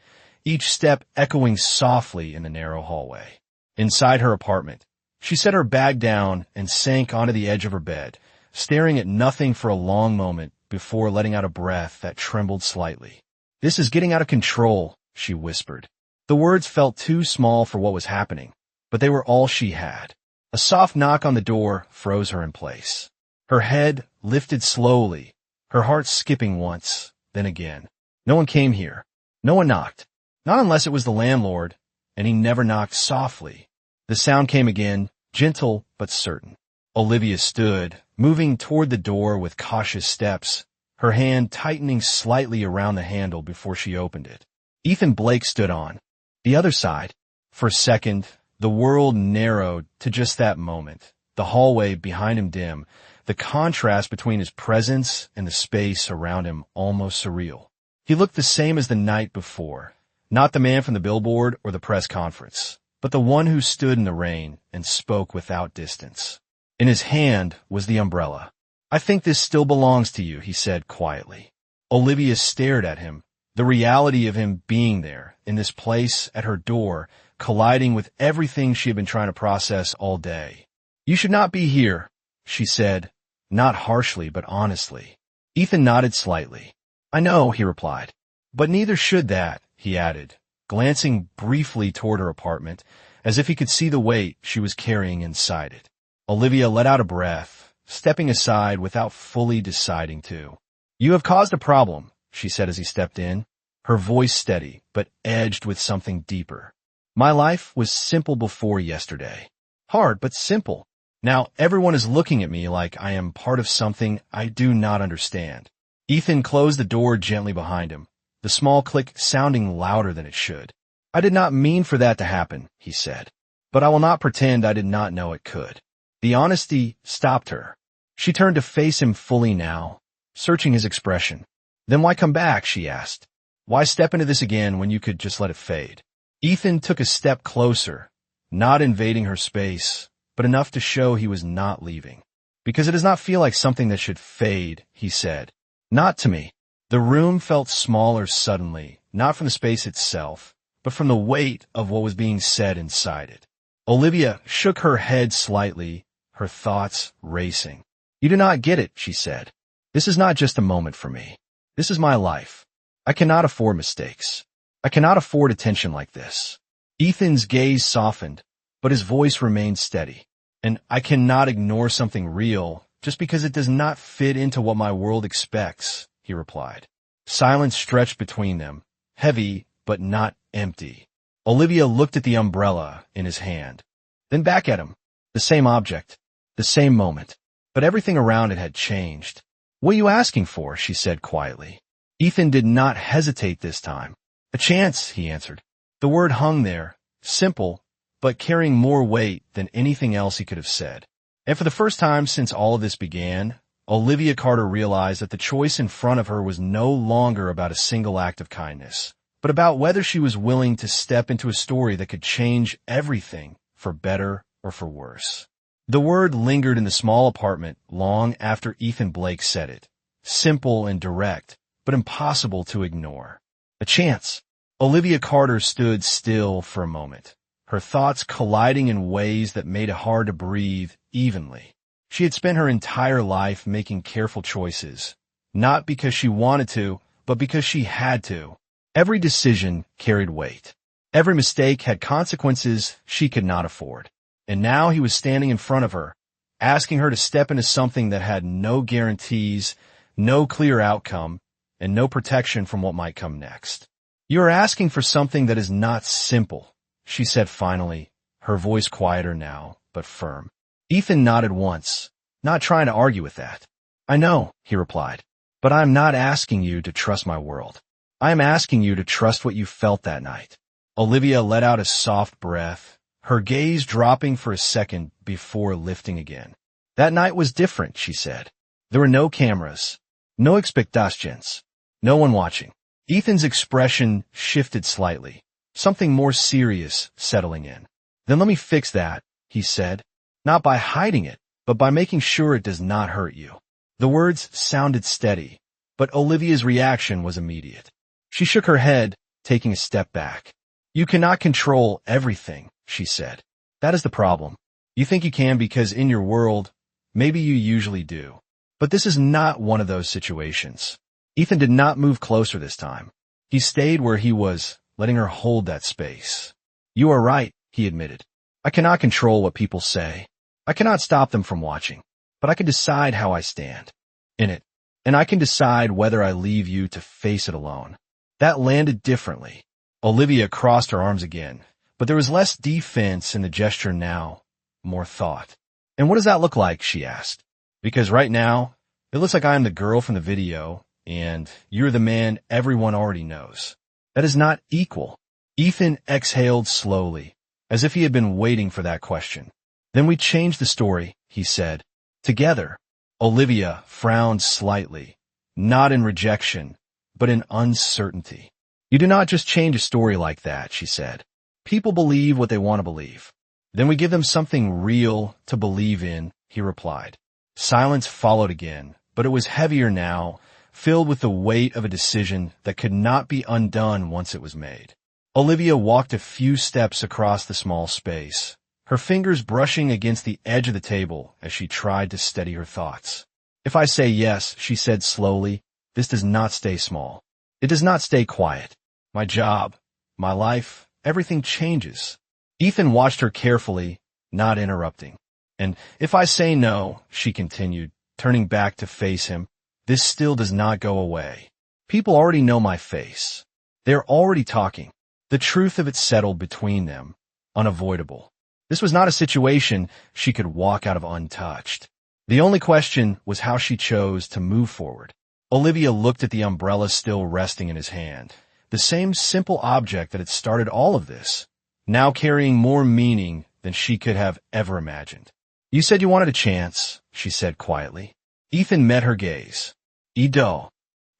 each step echoing softly in the narrow hallway. Inside her apartment, she set her bag down and sank onto the edge of her bed, staring at nothing for a long moment before letting out a breath that trembled slightly. "This is getting out of control," she whispered. The words felt too small for what was happening, but they were all she had. A soft knock on the door froze her in place. Her head lifted slowly, her heart skipping once, then again. No one came here. No one knocked. Not unless it was the landlord, and he never knocked softly. The sound came again, gentle but certain. Olivia stood, moving toward the door with cautious steps, her hand tightening slightly around the handle before she opened it. Ethan Blake stood on the other side. For a second, the world narrowed to just that moment, the hallway behind him dim, the contrast between his presence and the space around him almost surreal. He looked the same as the night before, not the man from the Billboard or the press conference, but the one who stood in the rain and spoke without distance. In his hand was the umbrella. "I think this still belongs to you," he said quietly. Olivia stared at him, the reality of him being there, in this place at her door, colliding with everything she had been trying to process all day. "You should not be here," she said, not harshly but honestly. Ethan nodded slightly. "I know," he replied. "But neither should that," he added, glancing briefly toward her apartment, as if he could see the weight she was carrying inside it. Olivia let out a breath, stepping aside without fully deciding to. "You have caused a problem," she said as he stepped in, her voice steady, but edged with something deeper. "My life was simple before yesterday. Hard, but simple. Now everyone is looking at me like I am part of something I do not understand." Ethan closed the door gently behind him, the small click sounding louder than it should. "I did not mean for that to happen," he said, "but I will not pretend I did not know it could." The honesty stopped her. She turned to face him fully now, searching his expression. "Then why come back?" she asked. "Why step into this again when you could just let it fade?" Ethan took a step closer, not invading her space, but enough to show he was not leaving. "Because it does not feel like something that should fade," he said. "Not to me." The room felt smaller suddenly, not from the space itself, but from the weight of what was being said inside it. Olivia shook her head slightly, her thoughts racing. "You do not get it," she said. "This is not just a moment for me. This is my life. I cannot afford mistakes. I cannot afford attention like this." Ethan's gaze softened, but his voice remained steady. "And I cannot ignore something real just because it does not fit into what my world expects," he replied. Silence stretched between them, heavy but not empty. Olivia looked at the umbrella in his hand, then back at him. The same object, the same moment, but everything around it had changed. "What are you asking for?" she said quietly. Ethan did not hesitate this time. "A chance," he answered. The word hung there, simple, but carrying more weight than anything else he could have said. And for the first time since all of this began, Olivia Carter realized that the choice in front of her was no longer about a single act of kindness, but about whether she was willing to step into a story that could change everything, for better or for worse. The word lingered in the small apartment long after Ethan Blake said it, simple and direct, but impossible to ignore. A chance. Olivia Carter stood still for a moment, her thoughts colliding in ways that made it hard to breathe evenly. She had spent her entire life making careful choices, not because she wanted to, but because she had to. Every decision carried weight. Every mistake had consequences she could not afford. And now he was standing in front of her, asking her to step into something that had no guarantees, no clear outcome, and no protection from what might come next. "You are asking for something that is not simple," she said finally, her voice quieter now, but firm. Ethan nodded once, not trying to argue with that. "I know," he replied, "but I am not asking you to trust my world. I am asking you to trust what you felt that night." Olivia let out a soft breath, her gaze dropping for a second before lifting again. "That night was different," she said. "There were no cameras, no expectations, no one watching." Ethan's expression shifted slightly, something more serious settling in. "Then let me fix that," he said, "not by hiding it, but by making sure it does not hurt you." The words sounded steady, but Olivia's reaction was immediate. She shook her head, taking a step back. "You cannot control everything," she said. "That is the problem. You think you can because in your world, maybe you usually do. But this is not one of those situations." Ethan did not move closer this time. He stayed where he was, letting her hold that space. "You are right," he admitted. "I cannot control what people say. I cannot stop them from watching, but I can decide how I stand in it, and I can decide whether I leave you to face it alone." That landed differently. Olivia crossed her arms again, but there was less defense in the gesture now, more thought. "And what does that look like?" she asked. "Because right now, it looks like I am the girl from the video, and you're the man everyone already knows. That is not equal." Ethan exhaled slowly, as if he had been waiting for that question. "Then we changed the story," he said. "Together." Olivia frowned slightly, not in rejection, but in uncertainty. "You do not just change a story like that," she said. "People believe what they want to believe. Then we give them something real to believe in," he replied. Silence followed again, but it was heavier now, filled with the weight of a decision that could not be undone once it was made. Olivia walked a few steps across the small space, her fingers brushing against the edge of the table as she tried to steady her thoughts. "If I say yes," she said slowly, "this does not stay small. It does not stay quiet. My job, my life, everything changes." Ethan watched her carefully, not interrupting. "And if I say no," she continued, turning back to face him, "this still does not go away. People already know my face. They're already talking. The truth of it settled between them, unavoidable. This was not a situation she could walk out of untouched. The only question was how she chose to move forward." Olivia looked at the umbrella still resting in his hand, the same simple object that had started all of this, now carrying more meaning than she could have ever imagined. "You said you wanted a chance," she said quietly. Ethan met her gaze. "Ido."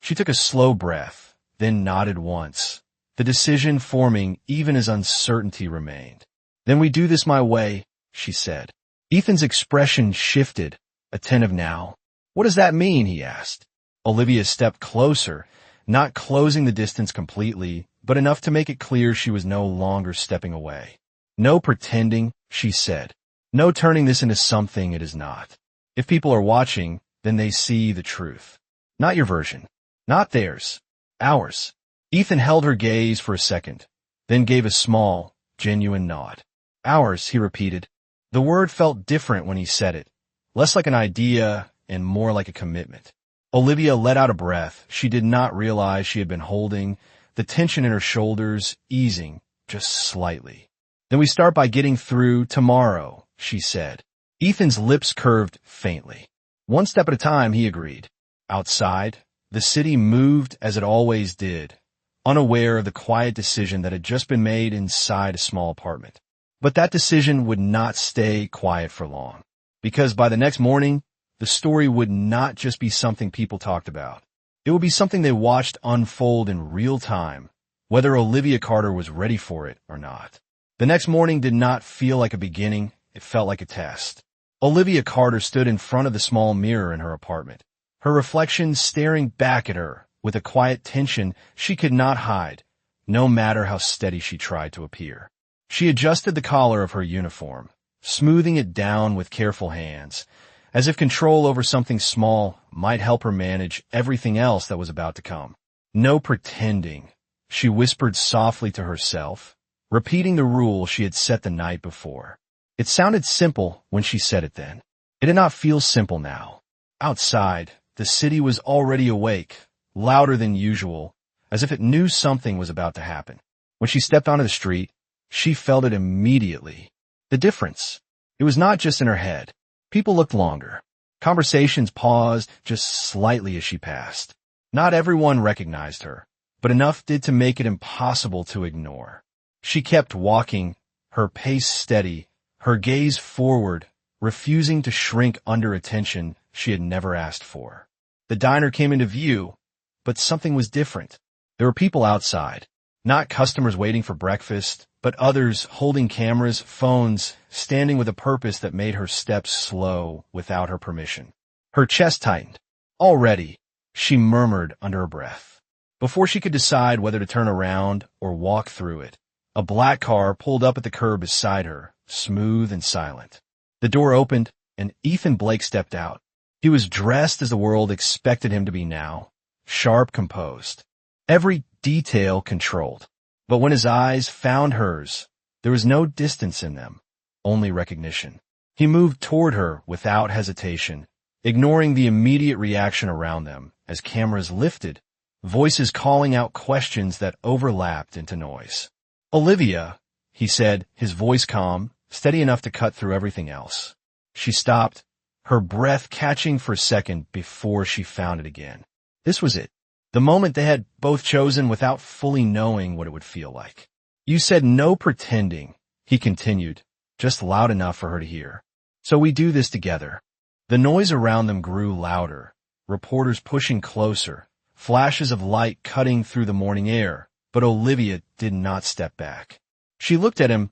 She took a slow breath, then nodded once, the decision forming even as uncertainty remained. "Then we do this my way," she said. Ethan's expression shifted, attentive now. "What does that mean?" he asked. Olivia stepped closer, not closing the distance completely, but enough to make it clear she was no longer stepping away. "No pretending," she said. "No turning this into something it is not. If people are watching, then they see the truth. Not your version. Not theirs. Ours." Ethan held her gaze for a second, then gave a small, genuine nod. "Ours," he repeated. The word felt different when he said it, less like an idea and more like a commitment. Olivia let out a breath. She did not realize she had been holding the tension in her shoulders, easing just slightly. Then we start by getting through tomorrow, she said. Ethan's lips curved faintly. One step at a time, he agreed. Outside, the city moved as it always did, unaware of the quiet decision that had just been made inside a small apartment. But that decision would not stay quiet for long, because by the next morning, the story would not just be something people talked about. It would be something they watched unfold in real time, whether Olivia Carter was ready for it or not. The next morning did not feel like a beginning, it felt like a test. Olivia Carter stood in front of the small mirror in her apartment, her reflection staring back at her with a quiet tension she could not hide, no matter how steady she tried to appear. She adjusted the collar of her uniform, smoothing it down with careful hands, as if control over something small might help her manage everything else that was about to come. No pretending, she whispered softly to herself, repeating the rule she had set the night before. It sounded simple when she said it then. It did not feel simple now. Outside, the city was already awake, louder than usual, as if it knew something was about to happen. When she stepped onto the street, she felt it immediately. The difference. It was not just in her head. People looked longer. Conversations paused just slightly as she passed. Not everyone recognized her, but enough did to make it impossible to ignore. She kept walking, her pace steady, her gaze forward, refusing to shrink under attention she had never asked for. The diner came into view, but something was different. There were people outside, not customers waiting for breakfast, but others holding cameras, phones, standing with a purpose that made her steps slow without her permission. Her chest tightened. Already, she murmured under her breath. Before she could decide whether to turn around or walk through it, a black car pulled up at the curb beside her, smooth and silent. The door opened, and Ethan Blake stepped out. He was dressed as the world expected him to be now, sharp, composed. Every detail controlled. But when his eyes found hers, there was no distance in them, only recognition. He moved toward her without hesitation, ignoring the immediate reaction around them as cameras lifted, voices calling out questions that overlapped into noise. "Olivia," he said, his voice calm, steady enough to cut through everything else. She stopped, her breath catching for a second before she found it again. This was it. The moment they had both chosen without fully knowing what it would feel like. "You said no pretending," he continued, just loud enough for her to hear. "So we do this together." The noise around them grew louder, reporters pushing closer, flashes of light cutting through the morning air, but Olivia did not step back. She looked at him,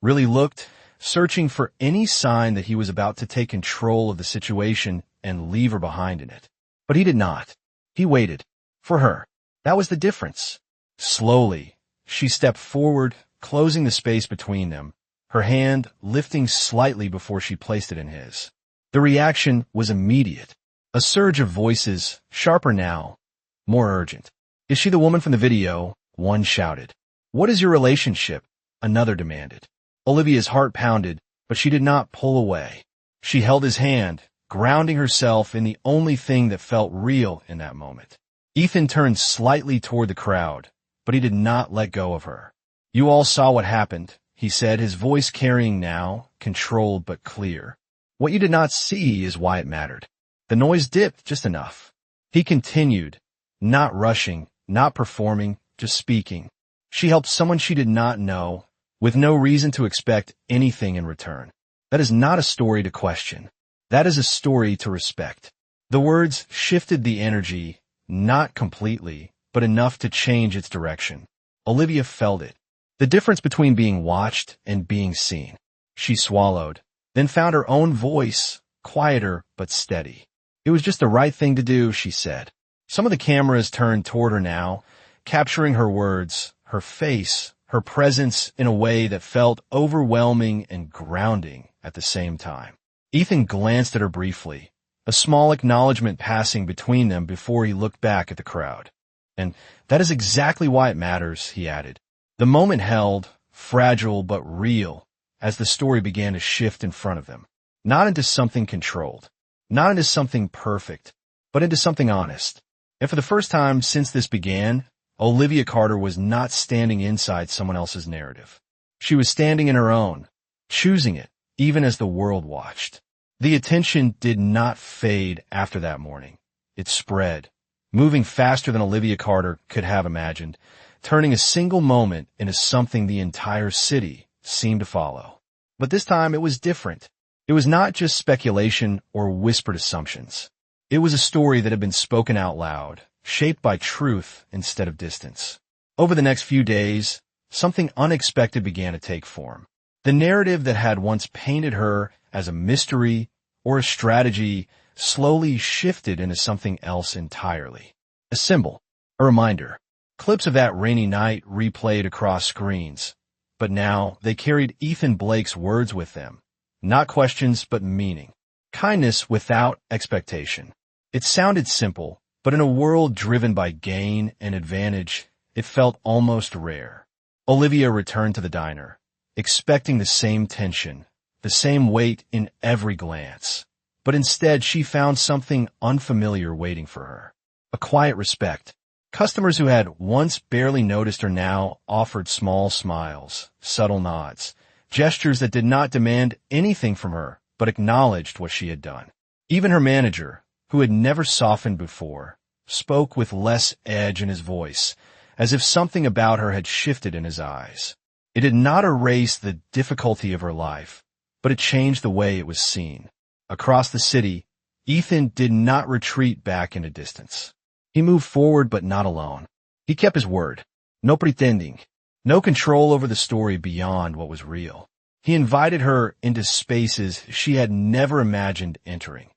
really looked, searching for any sign that he was about to take control of the situation and leave her behind in it. But he did not. He waited. For her. That was the difference. Slowly, she stepped forward, closing the space between them, her hand lifting slightly before she placed it in his. The reaction was immediate. A surge of voices, sharper now, more urgent. "Is she the woman from the video?" one shouted. "What is your relationship?" another demanded. Olivia's heart pounded, but she did not pull away. She held his hand, grounding herself in the only thing that felt real in that moment. Ethan turned slightly toward the crowd, but he did not let go of her. "You all saw what happened," he said, his voice carrying now, controlled but clear. "What you did not see is why it mattered." The noise dipped just enough. He continued, not rushing, not performing, just speaking. She helped someone she did not know, with no reason to expect anything in return. That is not a story to question. That is a story to respect. The words shifted the energy, not completely, but enough to change its direction. Olivia felt it. The difference between being watched and being seen. She swallowed, then found her own voice, quieter but steady. "It was just the right thing to do," she said. Some of the cameras turned toward her now, capturing her words, her face, her presence in a way that felt overwhelming and grounding at the same time. Ethan glanced at her briefly, a small acknowledgement passing between them before he looked back at the crowd. "And that is exactly why it matters," he added. The moment held, fragile but real, as the story began to shift in front of them. Not into something controlled, not into something perfect, but into something honest. And for the first time since this began, Olivia Carter was not standing inside someone else's narrative. She was standing in her own, choosing it, even as the world watched. The attention did not fade after that morning. It spread, moving faster than Olivia Carter could have imagined, turning a single moment into something the entire city seemed to follow. But this time it was different. It was not just speculation or whispered assumptions. It was a story that had been spoken out loud, shaped by truth instead of distance. Over the next few days, something unexpected began to take form. The narrative that had once painted her as a mystery or a strategy slowly shifted into something else entirely. A symbol, a reminder. Clips of that rainy night replayed across screens, but now they carried Ethan Blake's words with them. Not questions, but meaning. Kindness without expectation. It sounded simple, but in a world driven by gain and advantage, it felt almost rare. Olivia returned to the diner, expecting the same tension, the same weight in every glance. But instead, she found something unfamiliar waiting for her. A quiet respect. Customers who had once barely noticed her now offered small smiles, subtle nods, gestures that did not demand anything from her, but acknowledged what she had done. Even her manager, who had never softened before, spoke with less edge in his voice, as if something about her had shifted in his eyes. It did not erase the difficulty of her life, but it changed the way it was seen. Across the city, Ethan did not retreat back into distance. He moved forward, but not alone. He kept his word. No pretending. No control over the story beyond what was real. He invited her into spaces she had never imagined entering.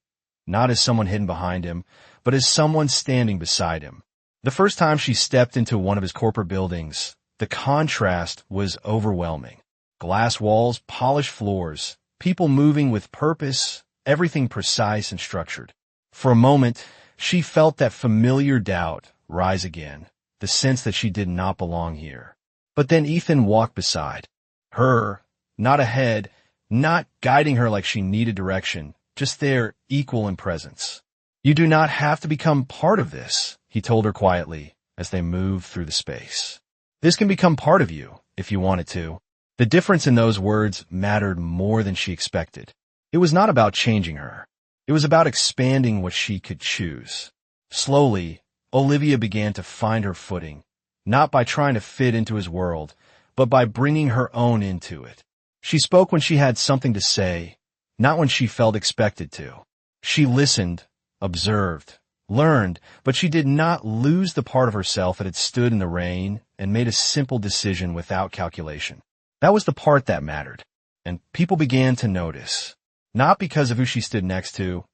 Not as someone hidden behind him, but as someone standing beside him. The first time she stepped into one of his corporate buildings, the contrast was overwhelming. Glass walls, polished floors, people moving with purpose, everything precise and structured. For a moment, she felt that familiar doubt rise again, the sense that she did not belong here. But then Ethan walked beside her, not ahead, not guiding her like she needed direction, just there, equal in presence. You do not have to become part of this, he told her quietly as they moved through the space. This can become part of you, if you want it to. The difference in those words mattered more than she expected. It was not about changing her. It was about expanding what she could choose. Slowly, Olivia began to find her footing, not by trying to fit into his world, but by bringing her own into it. She spoke when she had something to say, not when she felt expected to. She listened, observed, learned, but she did not lose the part of herself that had stood in the rain and made a simple decision without calculation. That was the part that mattered, and people began to notice, not because of who she stood next to,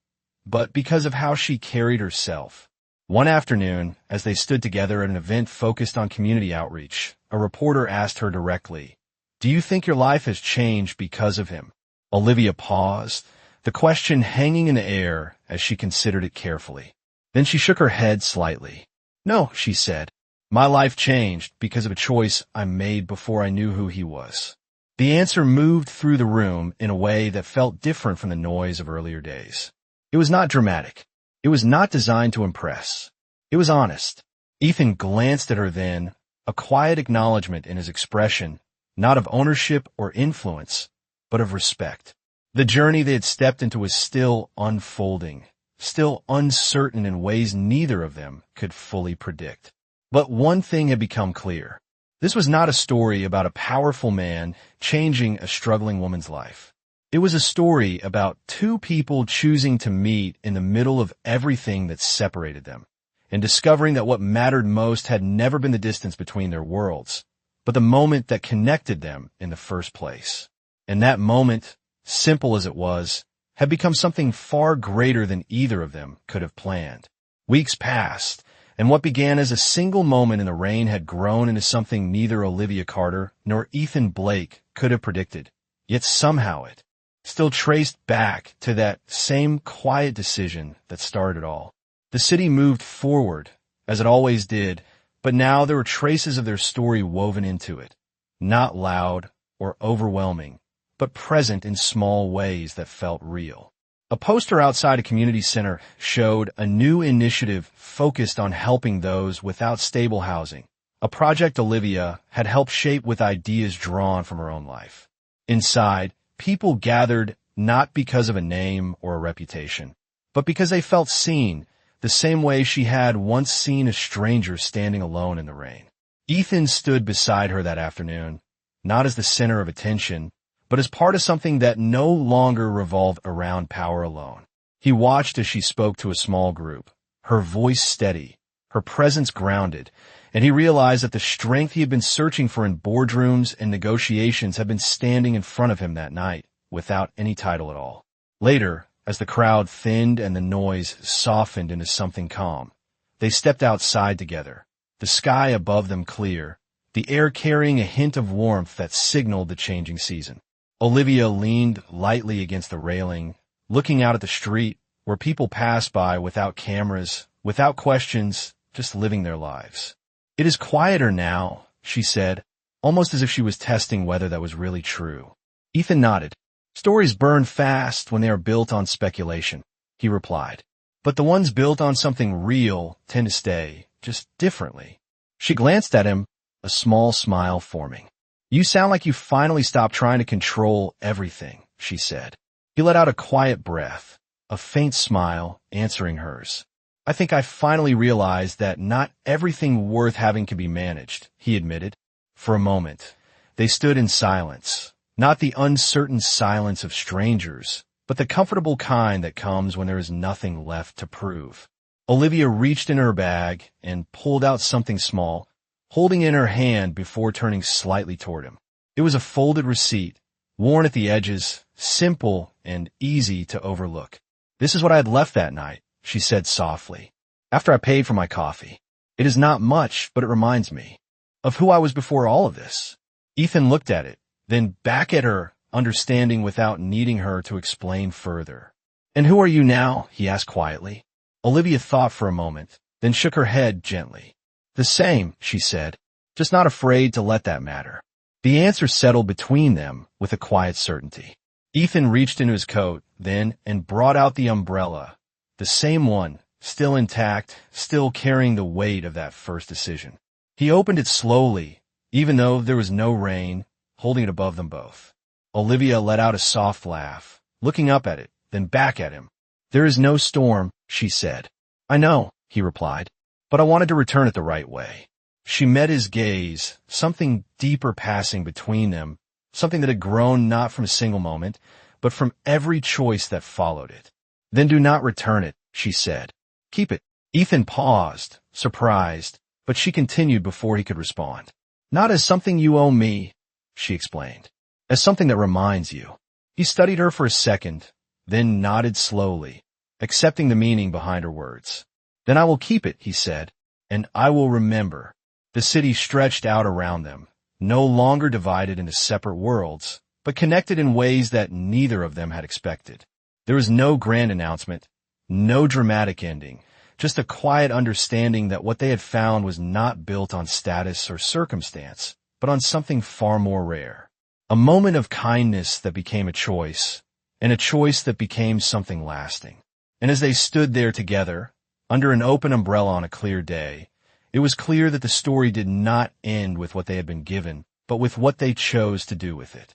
but because of how she carried herself. One afternoon, as they stood together at an event focused on community outreach, a reporter asked her directly, "Do you think your life has changed because of him?" Olivia paused, the question hanging in the air as she considered it carefully. Then she shook her head slightly. "No," she said. "My life changed because of a choice I made before I knew who he was." The answer moved through the room in a way that felt different from the noise of earlier days. It was not dramatic. It was not designed to impress. It was honest. Ethan glanced at her then, a quiet acknowledgement in his expression, not of ownership or influence, but of respect. The journey they had stepped into was still unfolding, still uncertain in ways neither of them could fully predict. But one thing had become clear. This was not a story about a powerful man changing a struggling woman's life. It was a story about two people choosing to meet in the middle of everything that separated them, and discovering that what mattered most had never been the distance between their worlds, but the moment that connected them in the first place. And that moment, simple as it was, had become something far greater than either of them could have planned. Weeks passed, and what began as a single moment in the rain had grown into something neither Olivia Carter nor Ethan Blake could have predicted. Yet somehow it still traced back to that same quiet decision that started it all. The city moved forward, as it always did, but now there were traces of their story woven into it, not loud or overwhelming, but present in small ways that felt real. A poster outside a community center showed a new initiative focused on helping those without stable housing, a project Olivia had helped shape with ideas drawn from her own life. Inside, people gathered not because of a name or a reputation, but because they felt seen, the same way she had once seen a stranger standing alone in the rain. Ethan stood beside her that afternoon, not as the center of attention, but as part of something that no longer revolved around power alone. He watched as she spoke to a small group, her voice steady, her presence grounded, and he realized that the strength he had been searching for in boardrooms and negotiations had been standing in front of him that night, without any title at all. Later, as the crowd thinned and the noise softened into something calm, they stepped outside together, the sky above them clear, the air carrying a hint of warmth that signaled the changing season. Olivia leaned lightly against the railing, looking out at the street, where people passed by without cameras, without questions, just living their lives. "It is quieter now," she said, almost as if she was testing whether that was really true. Ethan nodded. "Stories burn fast when they are built on speculation," he replied. "But the ones built on something real tend to stay, just differently." She glanced at him, a small smile forming. "You sound like you finally stopped trying to control everything," she said. He let out a quiet breath, a faint smile answering hers. "I think I finally realized that not everything worth having can be managed," he admitted. For a moment, they stood in silence, not the uncertain silence of strangers, but the comfortable kind that comes when there is nothing left to prove. Olivia reached in her bag and pulled out something small, holding it in her hand before turning slightly toward him. It was a folded receipt, worn at the edges, simple and easy to overlook. "This is what I had left that night," she said softly, "after I paid for my coffee. It is not much, but it reminds me of who I was before all of this." Ethan looked at it, then back at her, understanding without needing her to explain further. "And who are you now?" he asked quietly. Olivia thought for a moment, then shook her head gently. "The same," she said, "just not afraid to let that matter." The answer settled between them with a quiet certainty. Ethan reached into his coat, then, and brought out the umbrella, the same one, still intact, still carrying the weight of that first decision. He opened it slowly, even though there was no rain, holding it above them both. Olivia let out a soft laugh, looking up at it, then back at him. "There is no storm," she said. "I know," he replied, "but I wanted to return it the right way." She met his gaze, something deeper passing between them, something that had grown not from a single moment, but from every choice that followed it. "Then do not return it," she said. "Keep it." Ethan paused, surprised, but she continued before he could respond. "Not as something you owe me," she explained, "as something that reminds you." He studied her for a second, then nodded slowly, accepting the meaning behind her words. "Then I will keep it," he said, "and I will remember." The city stretched out around them, no longer divided into separate worlds, but connected in ways that neither of them had expected. There was no grand announcement, no dramatic ending, just a quiet understanding that what they had found was not built on status or circumstance, but on something far more rare. A moment of kindness that became a choice, and a choice that became something lasting. And as they stood there together, under an open umbrella on a clear day, it was clear that the story did not end with what they had been given, but with what they chose to do with it.